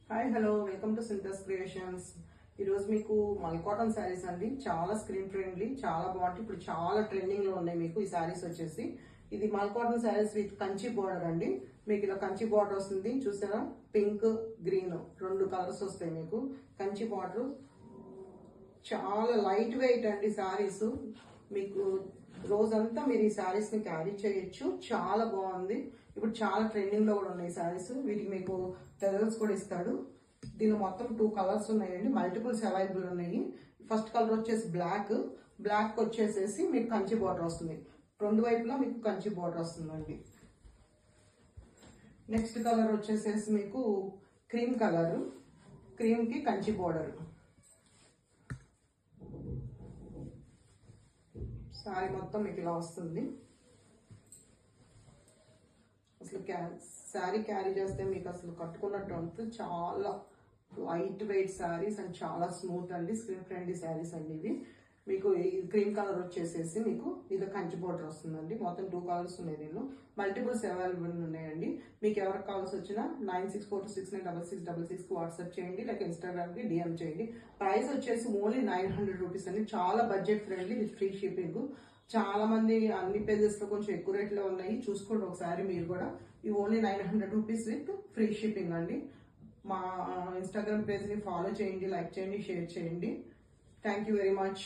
Hi hello welcome to Synthus creations. ఈరోజు మీకు మల్ కాటన్ శారీస్ అండి. చాలా స్క్రీన్ ఫ్రెండ్లీ, చాలా బాగుంటాయి. ఇప్పుడు చాలా ట్రెండింగ్ లో ఉన్నాయి. మీకు ఈ శారీస్ వచ్చేసి ఇది మల్ cotton saris with Kanchi border అండి. మీకు ఇలా కంచి బోర్డర్ వస్తుంది చూసారా, పింక్ గ్రీన్ రెండు కలర్స్ వస్తాయి. మీకు కంచి బోర్డర్ చాలా లైట్ వెయిట్ అండి శారీస్. మీకు రోజంతా మీరు ఈ శారీస్ ని క్యారీ చేయొచ్చు. చాలా బాగుంది. ఇప్పుడు చాలా ట్రెండింగ్ లో కూడా ఉన్నాయి శారీస్. వీటికి మీకు టెజల్స్ కూడా ఇస్తాడు. దీనిలో మొత్తం 2 కలర్స్ ఉన్నాయండి. మల్టిపుల్స్ అవైలబుల్ ఉన్నాయి. ఫస్ట్ కలర్ వచ్చేసి బ్లాక్ వచ్చేసేసి మీకు కంచి బార్డర్ వస్తుంది. రెండు వైపులా మీకు కంచి బార్డర్ వస్తుందండి. నెక్స్ట్ కలర్ వచ్చేసేసి మీకు క్రీమ్ కలర్, క్రీమ్ కి కంచి బార్డర్. శారీ మొత్తం మీకు ఇలా వస్తుంది. అసలు శారీ క్యారీ చేస్తే మీకు అసలు కట్టుకున్నట్టు ఉంటుంది. చాలా లైట్ వెయిట్ శారీస్ అండ్ చాలా స్మూత్ అండి. స్క్రీన్ ఫ్రెండ్లీ శారీస్ అండి ఇవి. మీకు ఈ క్రీమ్ కలర్ వచ్చేసేసి మీకు ఇది కంచి బోర్డర్ వస్తుందండి. మొత్తం 2 కలర్స్ ఉన్నాయి. దీనిలో మల్టిపుల్స్ అవైలబుల్ ఉన్నాయండి. మీకు ఎవరికి కావాల్సి వచ్చినా 9642696666 వాట్సాప్ చేయండి, లేక ఇన్స్టాగ్రామ్ కి డిఎం చేయండి. ప్రైస్ వచ్చేసి ఓన్లీ 900 రూపీస్ అండి. చాలా budget friendly with free shipping. చాలా మంది అన్ని పేజెస్ లో కొంచెం ఎక్కువ రేట్లో ఉన్నాయి, చూసుకోండి ఒకసారి మీరు కూడా. ఇవి only 900 rupees with free shipping అండి. మా ఇన్స్టాగ్రామ్ పేజ్ ని ఫాలో చేయండి, లైక్ చేయండి, షేర్ చేయండి. Thank you very much.